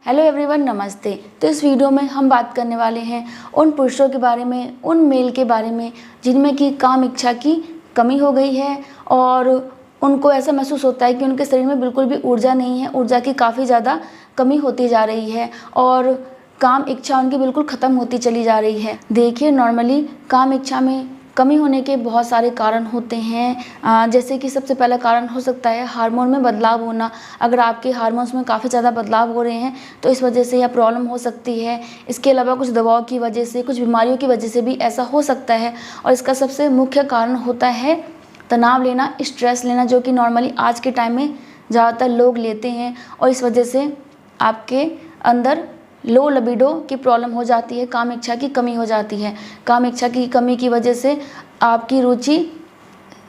Hello everyone, नमस्ते। तो इस वीडियो में हम बात करने वाले हैं उन पुरुषों के बारे में, उन मेल के बारे में जिनमें कि काम इच्छा की कमी हो गई है और उनको ऐसा महसूस होता है कि उनके शरीर में बिल्कुल भी ऊर्जा नहीं है, ऊर्जा की काफ़ी ज़्यादा कमी होती जा रही है और काम इच्छा उनकी बिल्कुल ख़त्म होती चली जा रही है। देखिए, नॉर्मली काम इच्छा में कमी होने के बहुत सारे कारण होते हैं। जैसे कि सबसे पहला कारण हो सकता है हार्मोन में बदलाव होना। अगर आपके हार्मोन्स में काफ़ी ज़्यादा बदलाव हो रहे हैं तो इस वजह से यह प्रॉब्लम हो सकती है। इसके अलावा कुछ दवाओं की वजह से, कुछ बीमारियों की वजह से भी ऐसा हो सकता है। और इसका सबसे मुख्य कारण होता है तनाव लेना, स्ट्रेस लेना, जो कि नॉर्मली आज के टाइम में ज़्यादातर लोग लेते हैं और इस वजह से आपके अंदर लो लिबिडो की प्रॉब्लम हो जाती है, काम इच्छा की कमी हो जाती है। काम इच्छा की कमी की वजह से आपकी रुचि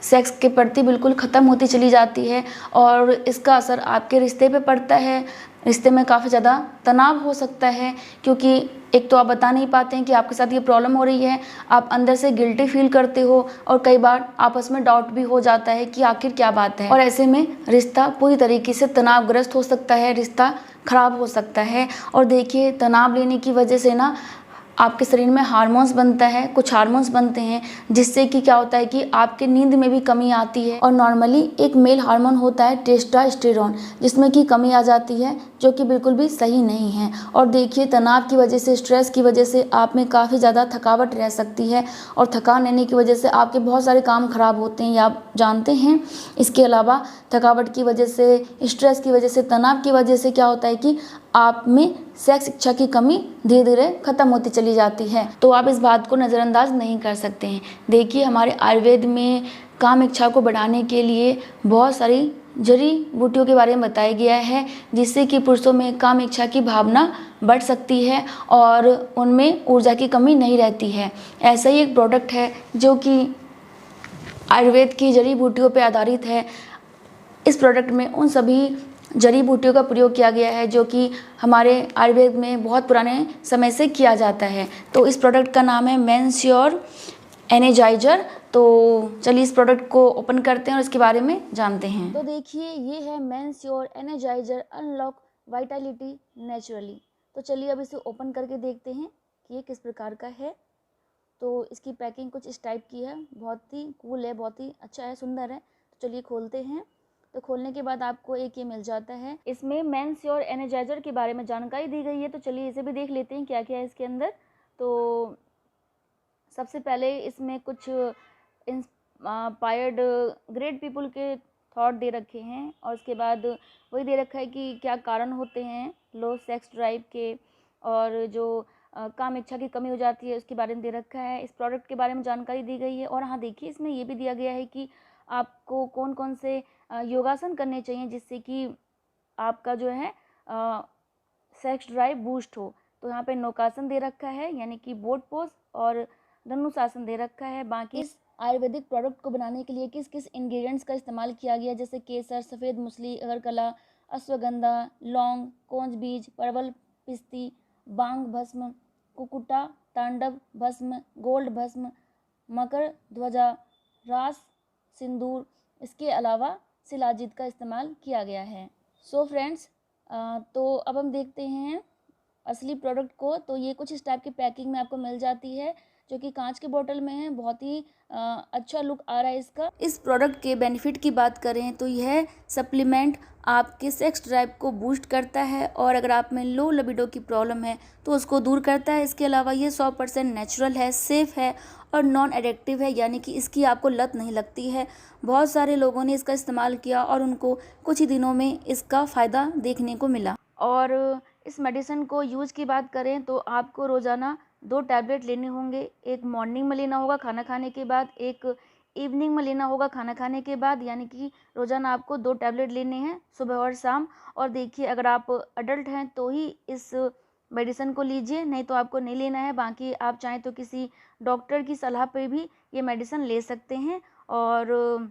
सेक्स के प्रति बिल्कुल ख़त्म होती चली जाती है और इसका असर आपके रिश्ते पे पड़ता है। रिश्ते में काफ़ी ज़्यादा तनाव हो सकता है क्योंकि एक तो आप बता नहीं पाते हैं कि आपके साथ ये प्रॉब्लम हो रही है, आप अंदर से गिल्टी फील करते हो और कई बार आपस में डाउट भी हो जाता है कि आखिर क्या बात है। और ऐसे में रिश्ता पूरी तरीके से तनावग्रस्त हो सकता है, रिश्ता खराब हो सकता है। और देखिए, तनाव लेने की वजह से ना आपके शरीर में हार्मोन्स बनता है, कुछ हार्मोन्स बनते हैं जिससे कि क्या होता है कि आपके नींद में भी कमी आती है। और नॉर्मली एक मेल हार्मोन होता है टेस्टोस्टेरोन, जिसमें कि कमी आ जाती है, जो कि बिल्कुल भी सही नहीं है। और देखिए, तनाव की वजह से, स्ट्रेस की वजह से आप में काफ़ी ज़्यादा थकावट रह सकती है और थकान रहने की वजह से आपके बहुत सारे काम खराब होते हैं, ये आप जानते हैं। इसके अलावा थकावट की वजह से, स्ट्रेस की वजह से, तनाव की वजह से क्या होता है कि आप में सेक्स इच्छा की कमी धीरे धीरे खत्म होती चली जाती है। तो आप इस बात को नज़रअंदाज नहीं कर सकते हैं। देखिए, हमारे आयुर्वेद में काम इच्छा को बढ़ाने के लिए बहुत सारी जड़ी बूटियों के बारे में बताया गया है जिससे कि पुरुषों में काम इच्छा की भावना बढ़ सकती है और उनमें ऊर्जा की कमी नहीं रहती है। ऐसा ही एक प्रोडक्ट है जो कि आयुर्वेद की जड़ी बूटियों पर आधारित है। इस प्रोडक्ट में उन सभी जड़ी बूटियों का प्रयोग किया गया है जो कि हमारे आयुर्वेद में बहुत पुराने समय से किया जाता है। तो इस प्रोडक्ट का नाम है मेंस्योर एनर्जाइजर। तो चलिए इस प्रोडक्ट को ओपन करते हैं और इसके बारे में जानते हैं। तो देखिए, ये है मेंस्योर एनर्जाइजर अनलॉक वाइटलिटी नेचुरली। तो चलिए अब इसे ओपन करके देखते हैं कि ये किस प्रकार का है। तो इसकी पैकिंग कुछ इस टाइप की है, बहुत ही कूल है, बहुत ही अच्छा है, सुंदर है। तो चलिए खोलते हैं। तो खोलने के बाद आपको एक ये मिल जाता है। इसमें मेंस्योर एनर्जाइजर के बारे में जानकारी दी गई है। तो चलिए इसे भी देख लेते हैं क्या क्या है इसके अंदर। तो सबसे पहले इसमें कुछ इंस्पायर्ड ग्रेट पीपल के थॉट दे रखे हैं और उसके बाद वही दे रखा है कि क्या कारण होते हैं लो सेक्स ड्राइव के और जो काम इच्छा की कमी हो जाती है उसके बारे में दे रखा है। इस प्रोडक्ट के बारे में जानकारी दी गई है। और हाँ, देखिए, इसमें ये भी दिया गया है कि आपको कौन कौन से योगासन करने चाहिए जिससे कि आपका जो है सेक्स ड्राइव बूस्ट हो। तो यहाँ पे नौकासन दे रखा है, यानी कि बोट पोज, और धनुषासन दे रखा है। बाकी इस आयुर्वेदिक प्रोडक्ट को बनाने के लिए किस किस इंग्रेडिएंट्स का इस्तेमाल किया गया, जैसे केसर, सफ़ेद मूसली, अगरकला, अश्वगंधा, लौंग, कोंज बीज, परवल पिस्ती, बांग भस्म, कुकुटा तांडव भस्म, गोल्ड भस्म, मकर ध्वजा, रास सिंदूर, इसके अलावा शिलाजीत का इस्तेमाल किया गया है। सो फ्रेंड्स, तो अब हम देखते हैं असली प्रोडक्ट को। तो ये कुछ इस टाइप की पैकिंग में आपको मिल जाती है जो कि कांच के बोतल में है। बहुत ही अच्छा लुक आ रहा है इसका। इस प्रोडक्ट के बेनिफिट की बात करें तो यह सप्लीमेंट आपके सेक्स ड्राइव को बूस्ट करता है और अगर आप में लो लिबिडो की प्रॉब्लम है तो उसको दूर करता है। इसके अलावा ये 100% नेचुरल है, सेफ़ है और नॉन एडिक्टिव है, यानी कि इसकी आपको लत नहीं लगती है। बहुत सारे लोगों ने इसका इस्तेमाल किया और उनको कुछ ही दिनों में इसका फ़ायदा देखने को मिला। और इस मेडिसिन को यूज़ की बात करें तो आपको रोज़ाना 2 टैबलेट लेने होंगे। एक मॉर्निंग में लेना होगा खाना खाने के बाद, एक इवनिंग में लेना होगा खाना खाने के बाद, यानी कि रोज़ाना आपको 2 टैबलेट लेने हैं, सुबह और शाम। और देखिए, अगर आप अडल्ट हैं तो ही इस मेडिसिन को लीजिए, नहीं तो आपको नहीं लेना है। बाकी आप चाहें तो किसी डॉक्टर की सलाह पे भी ये मेडिसिन ले सकते हैं और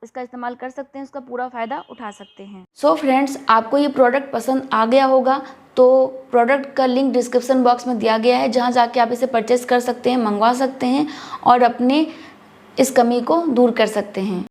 इसका इस्तेमाल कर सकते हैं, इसका पूरा फ़ायदा उठा सकते हैं। सो फ्रेंड्स, आपको ये प्रोडक्ट पसंद आ गया होगा तो प्रोडक्ट का लिंक डिस्क्रिप्शन बॉक्स में दिया गया है, जहाँ जाके आप इसे परचेस कर सकते हैं, मंगवा सकते हैं और अपने इस कमी को दूर कर सकते हैं।